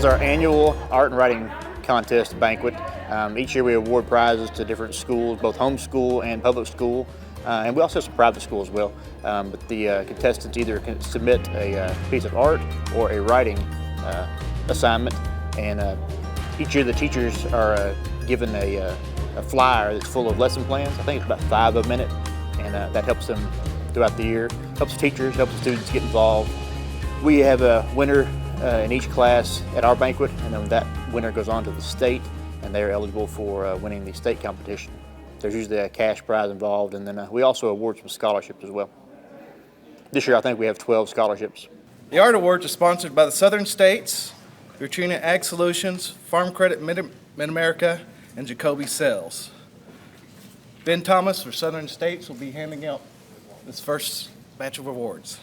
our annual art and writing contest banquet. Each year we award prizes to different schools, both homeschool and public school, and we also have some private school as well. But the contestants either can submit a piece of art or a writing assignment, and each year the teachers are given a flyer that's full of lesson plans. I think it's about 5 a minute, and that helps them throughout the year. Helps teachers, helps the students get involved. We have a winner in each class at our banquet, and then that winner goes on to the state, and they're eligible for winning the state competition. There's usually a cash prize involved, and then we also award some scholarships as well. This year I think we have 12 scholarships. The art awards are sponsored by the Southern States, Virginia Ag Solutions, Farm Credit Mid-America, and Jacoby Sales. Ben Thomas for Southern States will be handing out this first batch of awards.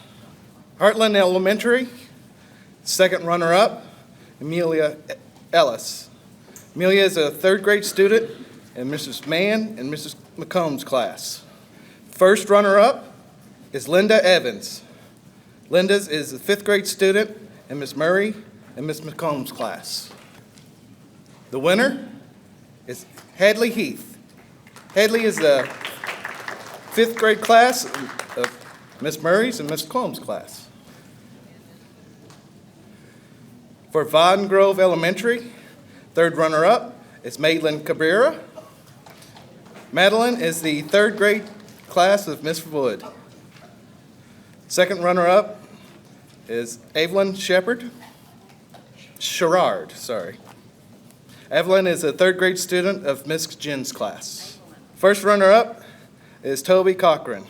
Heartland Elementary, second runner-up, Amelia Ellis. Amelia is a third grade student in Mrs. Mann and Mrs. McComb's class. First runner-up is Linda Evans. Linda's is a fifth grade student in Miss Murray and Miss McComb's class. The winner is Hadley Heath. Hadley is the fifth grade class of Miss Murray's and Miss McComb's class. For Vine Grove Elementary, third runner-up is Madeline Cabrera. Madeline is the third grade class of Miss Wood. Second runner-up is Evelyn Sherrard. Evelyn is a third grade student of Miss Jen's class. First runner-up is Toby Cochran.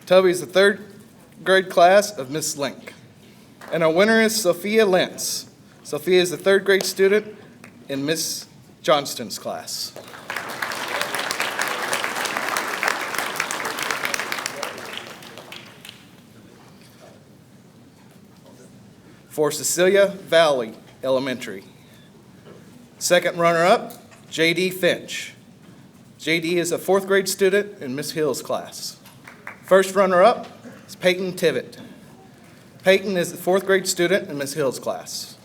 Toby is the third grade class of Miss Link. And our winner is Sophia Lentz. Sophia is the third grade student in Miss Johnston's class. For Cecilia Valley Elementary, second runner-up, J.D. Finch. J.D. is a fourth grade student in Miss Hill's class. First runner-up is Peyton Tivitt. Peyton is the fourth grade student in Miss Hill's class.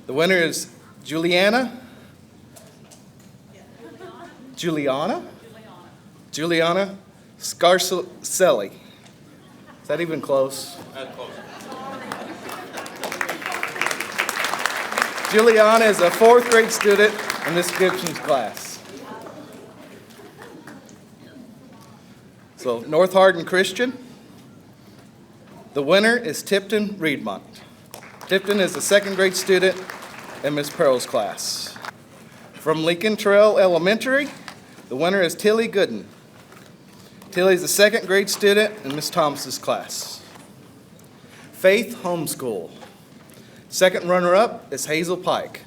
The winner is Juliana Scarcelli. Is that even close? That's close. Juliana is a fourth grade student in Miss Gibson's class. So North Hardin Christian. The winner is Tipton Reedmont. Tipton is a second grade student in Miss Pearl's class. From Lincoln Trail Elementary, the winner is Tilly Gooden. Tilly is a second grade student in Miss Thomas's class. Faith Homeschool. Second runner-up is Hazel Pike.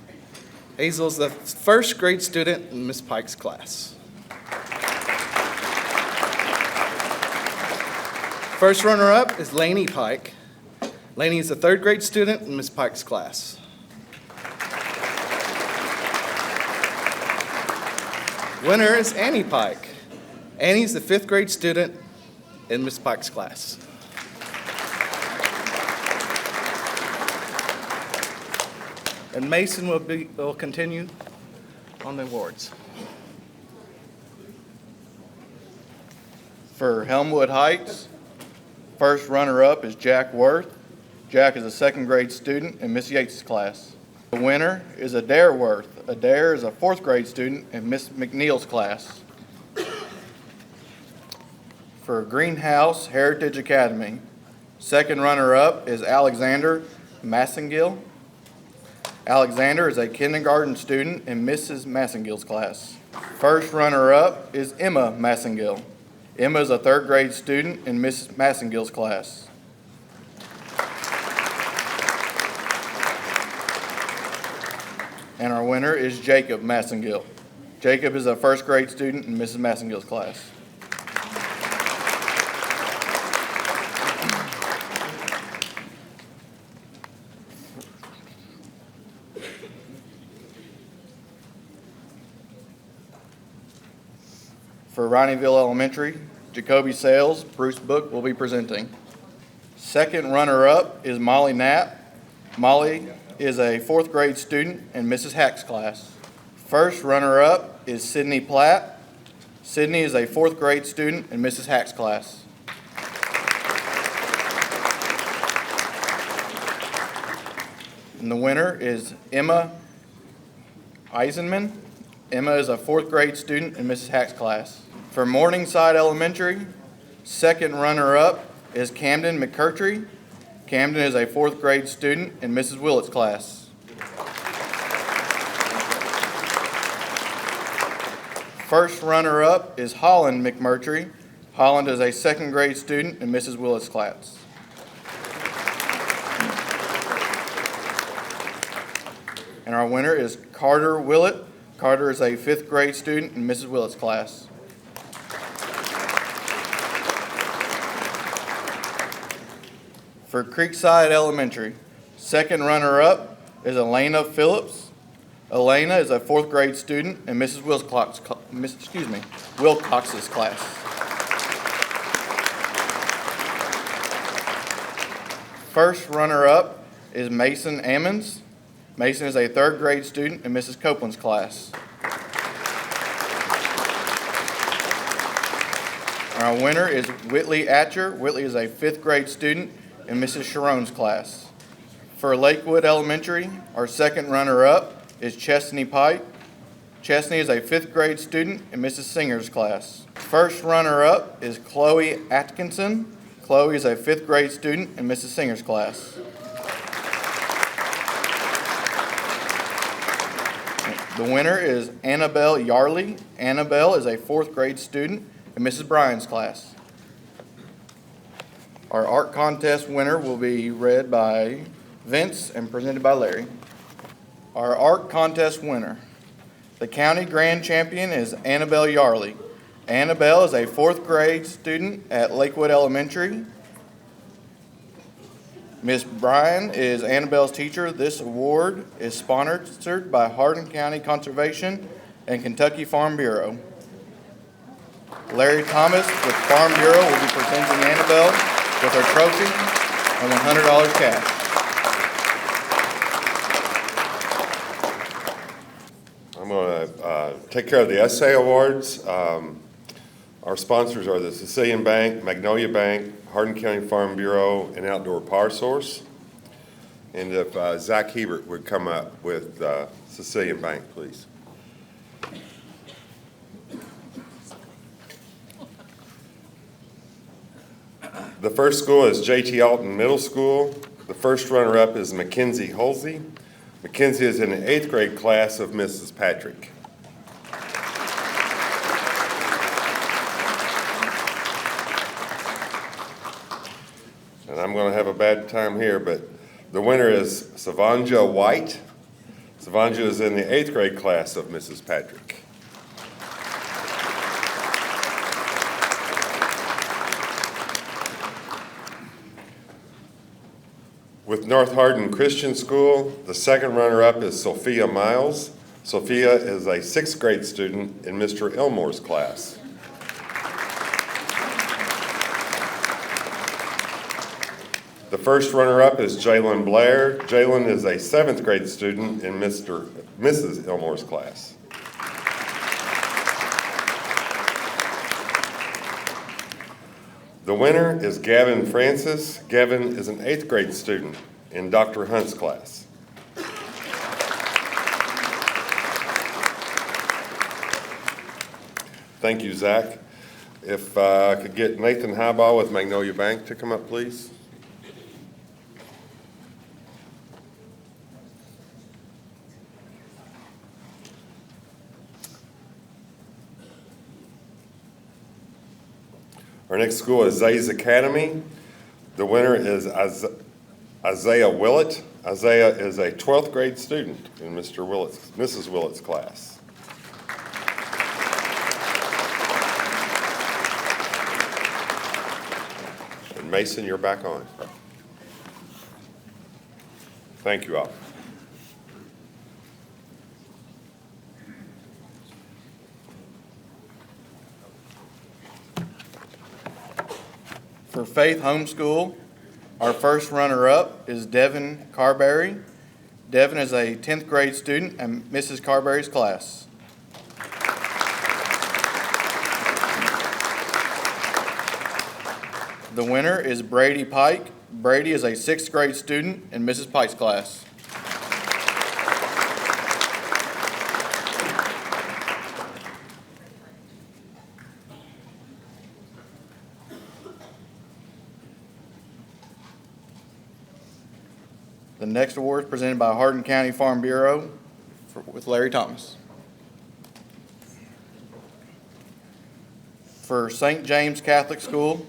Hazel is the first grade student in Miss Pike's class. First runner-up is Lainey Pike. Lainey is a third grade student in Miss Pike's class. Winner is Annie Pike. Annie's the fifth grade student in Miss Pike's class. And Mason will continue on the awards. For Helmwood Heights, first runner-up is Jack Worth. Jack is a second grade student in Miss Yates' class. The winner is Adair Worth. Adair is a fourth grade student in Miss McNeil's class. For Greenhouse Heritage Academy, second runner-up is Alexander Massengill. Alexander is a kindergarten student in Mrs. Massengill's class. First runner-up is Emma Massengill. Emma is a third grade student in Mrs. Massengill's class. And our winner is Jacob Massengill. Jacob is a first grade student in Mrs. Massengill's class. For Rineyville Elementary, Jacoby Sales, Bruce Book will be presenting. Second runner-up is Molly Knapp. Molly is a 4th grade student in Mrs. Hack's class. First runner-up is Sydney Platt. Sydney is a 4th grade student in Mrs. Hack's class. And the winner is Emma Eisenman. Emma is a 4th grade student in Mrs. Hack's class. For Morningside Elementary, second runner-up is Camden McCurtry. Camden is a 4th grade student in Mrs. Willett's class. First runner-up is Holland McMurtry. Holland is a 2nd grade student in Mrs. Willett's class. And our winner is Carter Willett. Carter is a 5th grade student in Mrs. Willett's class. For Creekside Elementary, second runner-up is Elena Phillips. Elena is a 4th grade student in Mrs. Wilcox's class. First runner-up is Mason Ammons. Mason is a 3rd grade student in Mrs. Copeland's class. Our winner is Whitley Atcher. Whitley is a 5th grade student in Mrs. Sharon's class. For Lakewood Elementary, our second runner-up is Chesney Pike. Chesney is a 5th grade student in Mrs. Singer's class. First runner-up is Chloe Atkinson. Chloe is a 5th grade student in Mrs. Singer's class. The winner is Annabelle Yarley. Annabelle is a 4th grade student in Mrs. Bryan's class. Our art contest winner will be read by Vince and presented by Larry. Our art contest winner. The county grand champion is Annabelle Yarley. Annabelle is a 4th grade student at Lakewood Elementary. Miss Bryan is Annabelle's teacher. This award is sponsored by Hardin County Conservation and Kentucky Farm Bureau. Larry Thomas with Farm Bureau will be presenting Annabelle with her trophy and $100 cash. I'm going to take care of the essay awards. Our sponsors are the Sicilian Bank, Magnolia Bank, Hardin County Farm Bureau, and Outdoor Power Source. And if Zach Hebert would come up with Sicilian Bank, please. The first school is J.T. Alton Middle School. The first runner-up is Mackenzie Holsey. Mackenzie is in the 8th grade class of Mrs. Patrick. And I'm going to have a bad time here, but the winner is Savanja White. Savanja is in the 8th grade class of Mrs. Patrick. With North Hardin Christian School, the second runner-up is Sophia Miles. Sophia is a 6th grade student in Mr. Elmore's class. The first runner-up is Jalen Blair. Jalen is a 7th grade student in Mrs. Elmore's class. The winner is Gavin Francis. Gavin is an 8th grade student in Dr. Hunt's class. Thank you, Zach. If I could get Nathan Highball with Magnolia Bank to come up, please. Our next school is Zay's Academy. The winner is Isaiah Willett. Isaiah is a 12th grade student in Mrs. Willett's class. And Mason, you're back on. Thank you all. For Faith Homeschool, our first runner-up is Devin Carberry. Devin is a 10th grade student in Mrs. Carberry's class. The winner is Brady Pike. Brady is a 6th grade student in Mrs. Pike's class. The next award is presented by Hardin County Farm Bureau with Larry Thomas. For St. James Catholic School,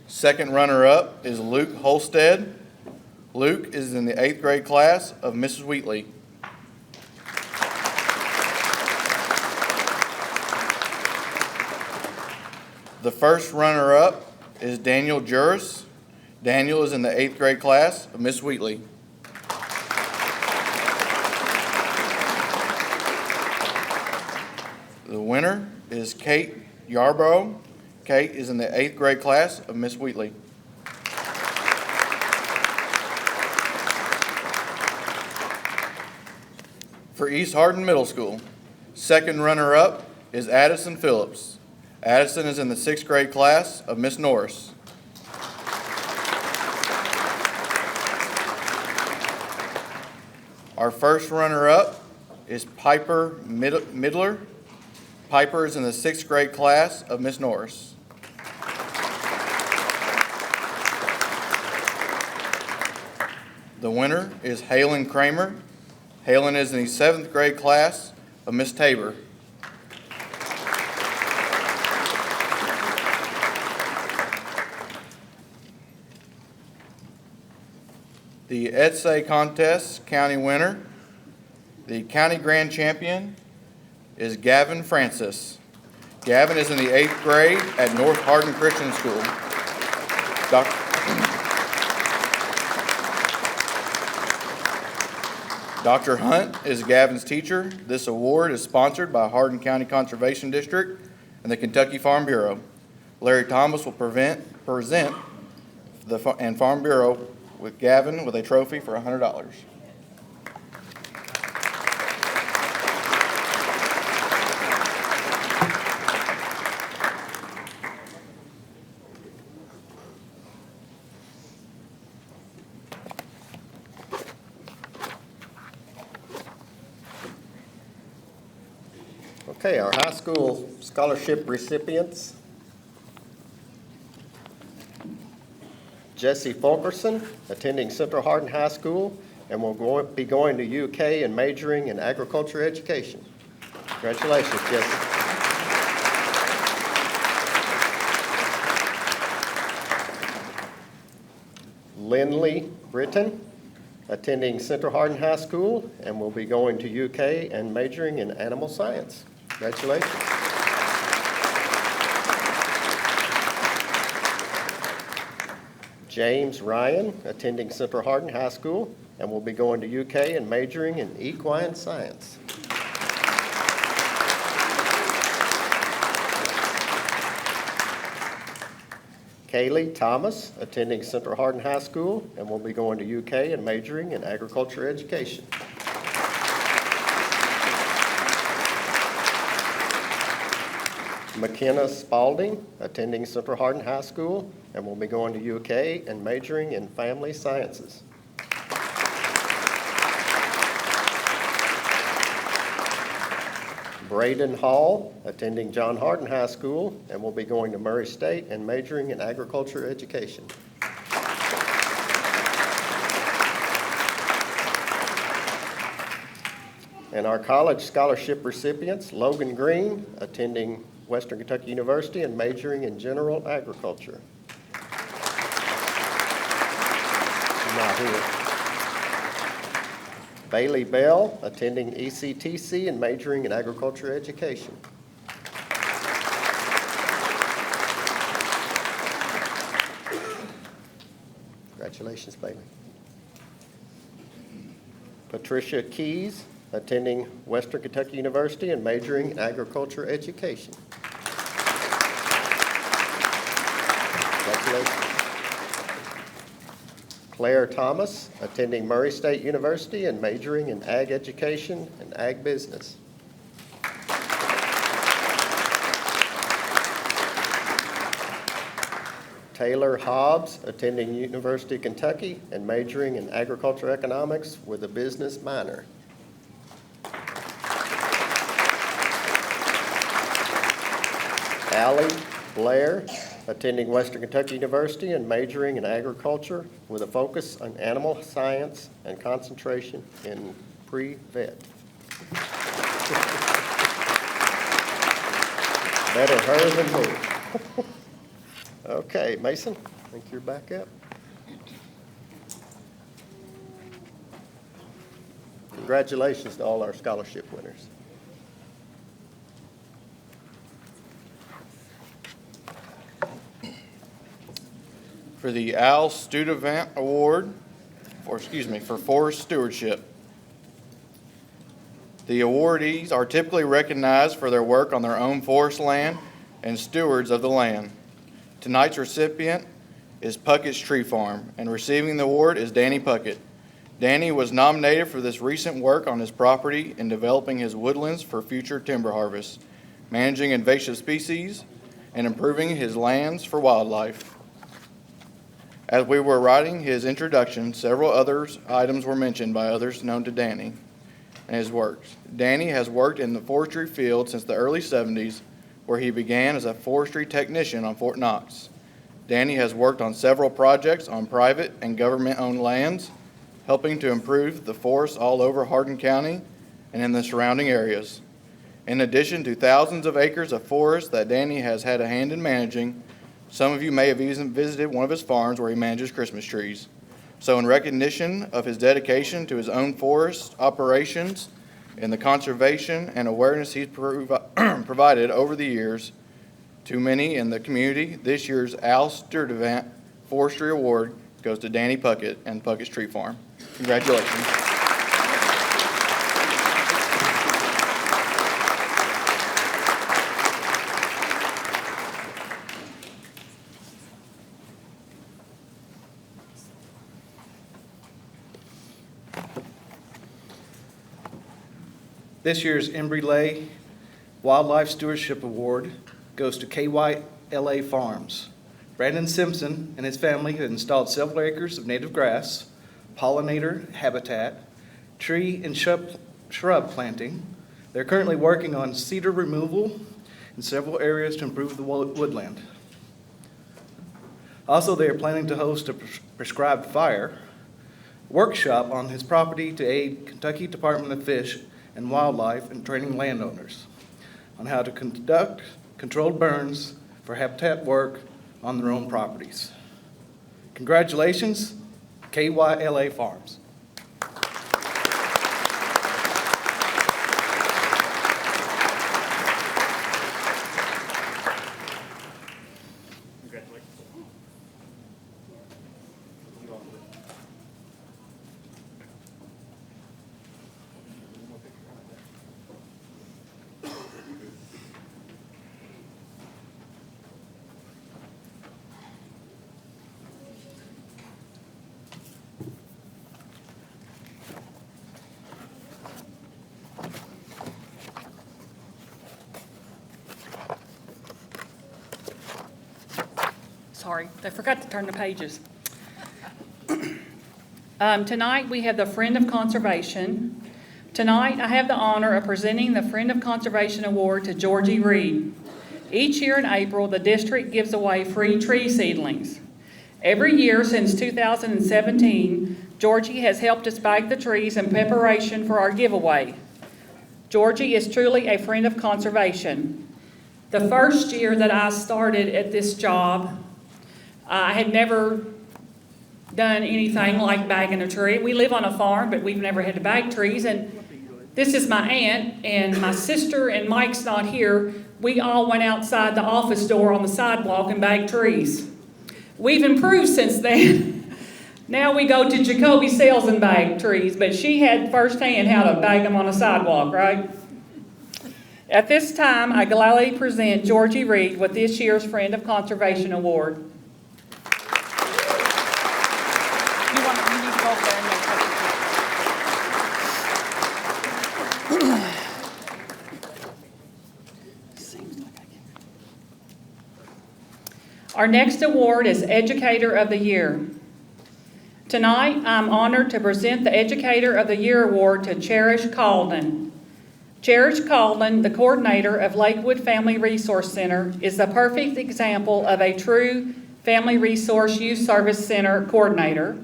second runner-up is Luke Holstead. Luke is in the 8th grade class of Mrs. Wheatley. The first runner-up is Daniel Juris. Daniel is in the 8th grade class of Miss Wheatley. The winner is Kate Yarbrough. Kate is in the 8th grade class of Miss Wheatley. For East Hardin Middle School, second runner-up is Addison Phillips. Addison is in the 6th grade class of Miss Norris. Our first runner-up is Piper Midler. Piper is in the 6th grade class of Miss Norris. The winner is Halen Kramer. Halen is in the 7th grade class of Miss Tabor. The Etsay Contest County winner, the county grand champion, is Gavin Francis. Gavin is in the 8th grade at North Hardin Christian School. Dr. Hunt is Gavin's teacher. This award is sponsored by Hardin County Conservation District and the Kentucky Farm Bureau. Larry Thomas will present the Farm Bureau with Gavin with a trophy for $100. Okay, our high school scholarship recipients. Jesse Fulkerson, attending Central Hardin High School, and will be going to UK and majoring in agriculture education. Congratulations, Jesse. Lindley Britton, attending Central Hardin High School, and will be going to UK and majoring in animal science. Congratulations. James Ryan, attending Central Hardin High School, and will be going to UK and majoring in equine science. Kaylee Thomas, attending Central Hardin High School, and will be going to UK and majoring in agriculture education. McKenna Spalding, attending Central Hardin High School, and will be going to UK and majoring in family sciences. Braden Hall, attending John Hardin High School, and will be going to Murray State and majoring in agriculture education. And our college scholarship recipients, Logan Green, attending Western Kentucky University and majoring in general agriculture. Not here. Bailey Bell, attending ECTC and majoring in agriculture education. Congratulations, Bailey. Patricia Keys, attending Western Kentucky University and majoring in agriculture education. Congratulations. Claire Thomas, attending Murray State University and majoring in ag education and ag business. Taylor Hobbs, attending University of Kentucky and majoring in agriculture economics with a business minor. Allie Blair, attending Western Kentucky University and majoring in agriculture with a focus on animal science and concentration in pre-vet. Better her than me. Okay, Mason, I think you're back up. Congratulations to all our scholarship winners. For the Al Studevant Award, for forest stewardship. The awardees are typically recognized for their work on their own forest land and stewards of the land. Tonight's recipient is Puckett's Tree Farm, and receiving the award is Danny Puckett. Danny was nominated for this recent work on his property in developing his woodlands for future timber harvest, managing invasive species, and improving his lands for wildlife. As we were writing his introduction, several other items were mentioned by others known to Danny and his works. Danny has worked in the forestry field since the early 70s, where he began as a forestry technician on Fort Knox. Danny has worked on several projects on private and government-owned lands, helping to improve the forests all over Hardin County and in the surrounding areas. In addition to thousands of acres of forest that Danny has had a hand in managing, some of you may have even visited one of his farms where he manages Christmas trees. So in recognition of his dedication to his own forest operations and the conservation and awareness he's provided over the years to many in the community, this year's Al Studevant Forestry Award goes to Danny Puckett and Puckett's Tree Farm. Congratulations. This year's Embry-Lay Wildlife Stewardship Award goes to KYLA Farms. Brandon Simpson and his family have installed several acres of native grass, pollinator habitat, tree and shrub planting. They're currently working on cedar removal in several areas to improve the woodland. Also, they are planning to host a prescribed fire workshop on his property to aid Kentucky Department of Fish and Wildlife and training landowners on how to conduct controlled burns for habitat work on their own properties. Congratulations, KYLA Farms. Sorry, I forgot to turn the pages. Tonight, we have the Friend of Conservation. Tonight, I have the honor of presenting the Friend of Conservation Award to Georgie Reed. Each year in April, the district gives away free tree seedlings. Every year since 2017, Georgie has helped us bag the trees in preparation for our giveaway. Georgie is truly a friend of conservation. The first year that I started at this job, I had never done anything like bagging a tree. We live on a farm, but we've never had to bag trees. And this is my aunt, and my sister and Mike's not here. We all went outside the office door on the sidewalk and bagged trees. We've improved since then. Now we go to Jacoby Sales and bag trees, but she had firsthand how to bag them on a sidewalk, right? At this time, I gladly present Georgie Reed with this year's Friend of Conservation Award. Our next award is Educator of the Year. Tonight, I'm honored to present the Educator of the Year award to Cherish Calden. Cherish Calden, the coordinator of Lakewood Family Resource Center, is the perfect example of a true Family Resource Youth Service Center coordinator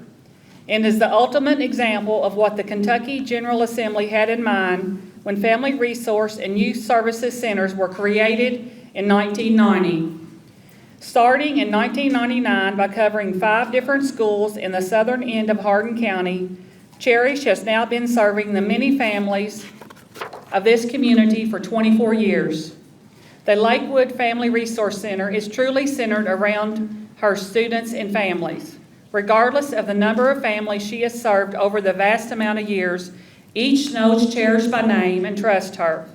and is the ultimate example of what the Kentucky General Assembly had in mind when Family Resource and Youth Services Centers were created in 1990. Starting in 1999 by covering 5 different schools in the southern end of Hardin County, Cherish has now been serving the many families of this community for 24 years. The Lakewood Family Resource Center is truly centered around her students and families. Regardless of the number of families she has served over the vast amount of years, each knows Cherish by name and trusts her.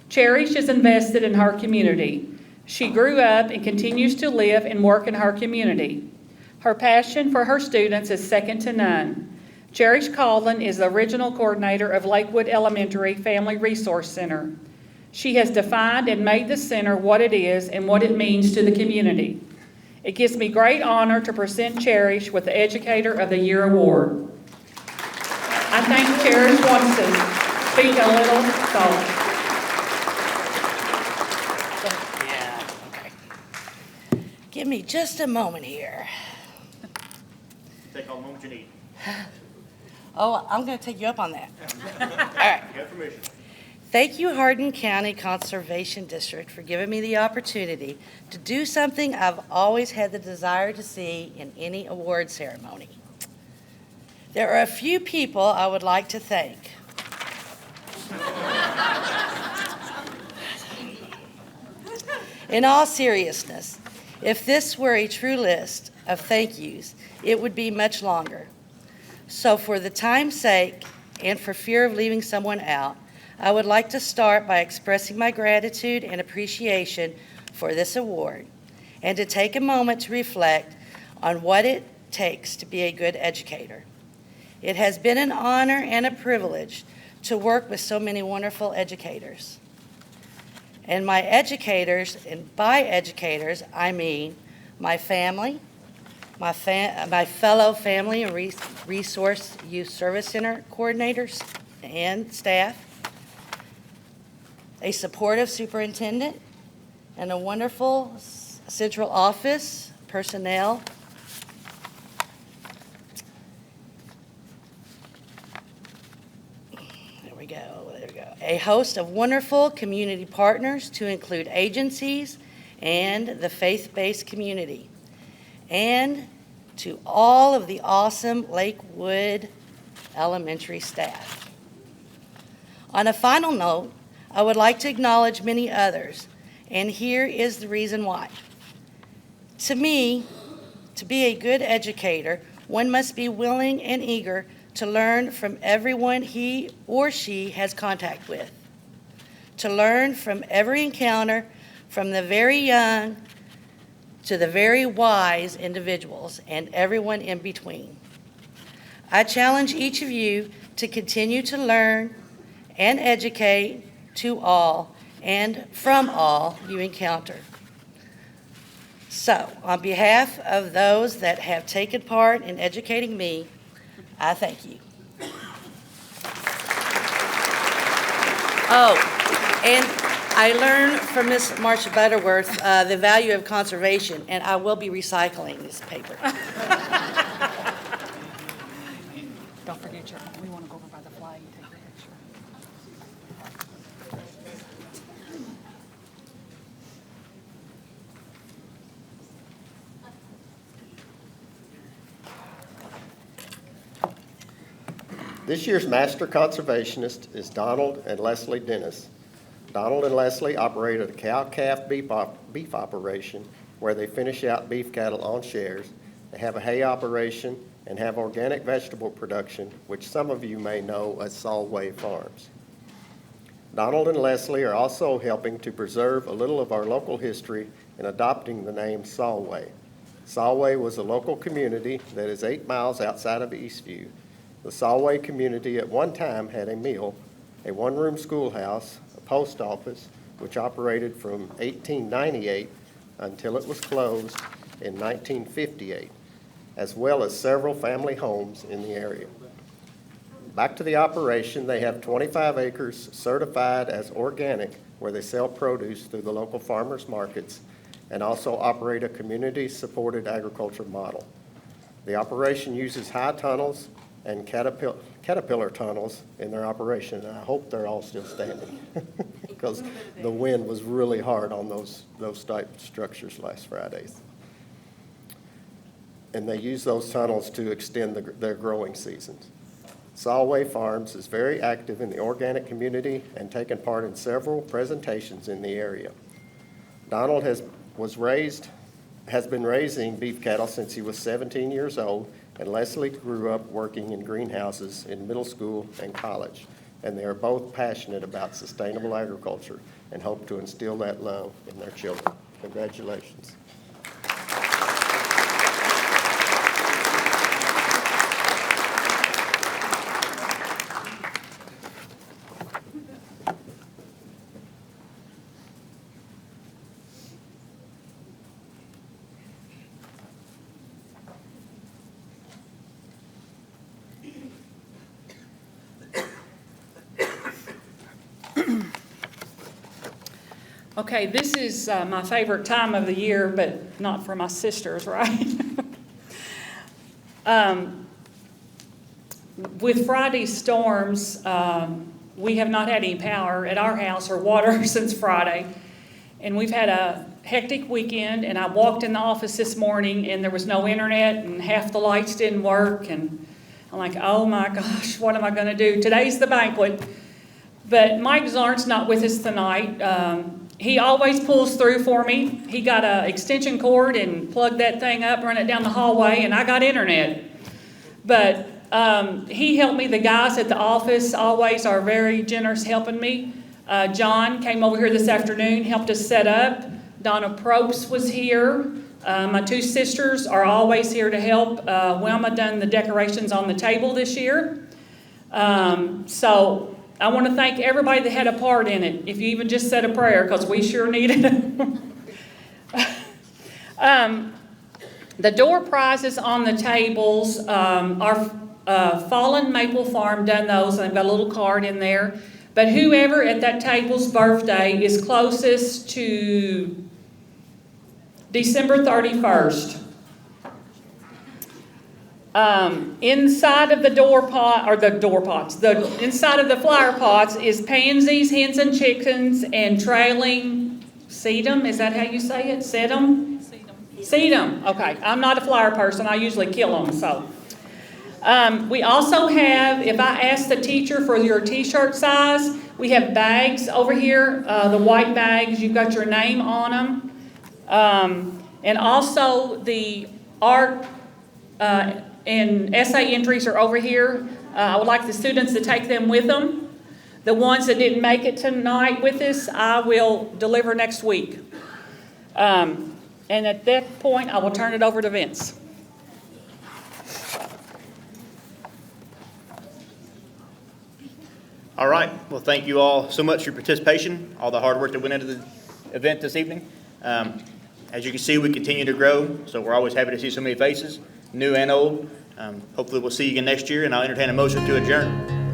Cherish is invested in her community. She grew up and continues to live and work in her community. Her passion for her students is second to none. Cherish Calden is the original coordinator of Lakewood Elementary Family Resource Center. She has defined and made the center what it is and what it means to the community. It gives me great honor to present Cherish with the Educator of the Year award. I think Cherish wants to speak a little, so. Give me just a moment here. Take all the moment you need. Oh, I'm going to take you up on that. All right. You have permission. Thank you, Hardin County Conservation District, for giving me the opportunity to do something I've always had the desire to see in any award ceremony. There are a few people I would like to thank. In all seriousness, if this were a true list of thank yous, it would be much longer. So for the time's sake and for fear of leaving someone out, I would like to start by expressing my gratitude and appreciation for this award and to take a moment to reflect on what it takes to be a good educator. It has been an honor and a privilege to work with so many wonderful educators. And my educators, and by educators, I mean my family, my fellow Family and Resource Youth Service Center coordinators and staff, a supportive superintendent, and a wonderful central office personnel. There we go. A host of wonderful community partners to include agencies and the faith-based community, and to all of the awesome Lakewood elementary staff. On a final note, I would like to acknowledge many others, and here is the reason why. To me, to be a good educator, one must be willing and eager to learn from everyone he or she has contact with, to learn from every encounter, from the very young to the very wise individuals and everyone in between. I challenge each of you to continue to learn and educate to all and from all you encounter. So, on behalf of those that have taken part in educating me, I thank you. Oh, and I learned from Ms. Marsha Butterworth the value of conservation, and I will be recycling this paper. Don't forget we want to go over by the flag and take a picture. This year's Master Conservationist is Donald and Leslie Dennis. Donald and Leslie operated a cow-calf beef operation where they finish out beef cattle on shares. They have a hay operation and have organic vegetable production, which some of you may know as Solway Farms. Donald and Leslie are also helping to preserve a little of our local history in adopting the name Solway. Solway was a local community that is 8 miles outside of Eastview. The Solway community at one time had a mill, a one-room schoolhouse, a post office, which operated from 1898 until it was closed in 1958, as well as several family homes in the area. Back to the operation, they have 25 acres certified as organic, where they sell produce through the local farmers markets and also operate a community-supported agriculture model. The operation uses high tunnels and caterpillar tunnels in their operation, and I hope they're all still standing because the wind was really hard on those type structures last Fridays. And they use those tunnels to extend their growing seasons. Solway Farms is very active in the organic community and taken part in several presentations in the area. Donald has been raising beef cattle since he was 17 years old, and Leslie grew up working in greenhouses in middle school and college. And they are both passionate about sustainable agriculture and hope to instill that love in their children. Congratulations. Okay, this is my favorite time of the year, but not for my sisters, right? With Friday's storms, we have not had any power at our house or water since Friday. And we've had a hectic weekend, and I walked in the office this morning and there was no internet and half the lights didn't work. And I'm like, oh my gosh, what am I going to do? Today's the banquet. But Mike Zarn's not with us tonight. He always pulls through for me. He got an extension cord and plugged that thing up, run it down the hallway, and I got internet. But he helped me. The guys at the office always are very generous helping me. John came over here this afternoon, helped us set up. Donna Probst was here. My two sisters are always here to help. Wilma done the decorations on the table this year. So I want to thank everybody that had a part in it, if you even just said a prayer, because we sure needed it. The door prizes on the tables are Fallen Maple Farm done those, and I've got a little card in there. But whoever at that table's birthday is closest to December 31st. Inside of the inside of the flower pots is pansies, hens and chickens, and trailing sedum. Is that how you say it? Sedum? Sedum. Okay. I'm not a flower person. I usually kill them. So we also have, if I ask the teacher for your t-shirt size, we have bags over here, the white bags. You've got your name on them. And also the art and essay entries are over here. I would like the students to take them with them. The ones that didn't make it tonight with us, I will deliver next week. And at that point, I will turn it over to Vince. All right. Well, thank you all so much for your participation, all the hard work that went into the event this evening. As you can see, we continue to grow, so we're always happy to see so many faces, new and old. Hopefully we'll see you again next year, and I'll entertain a motion to adjourn.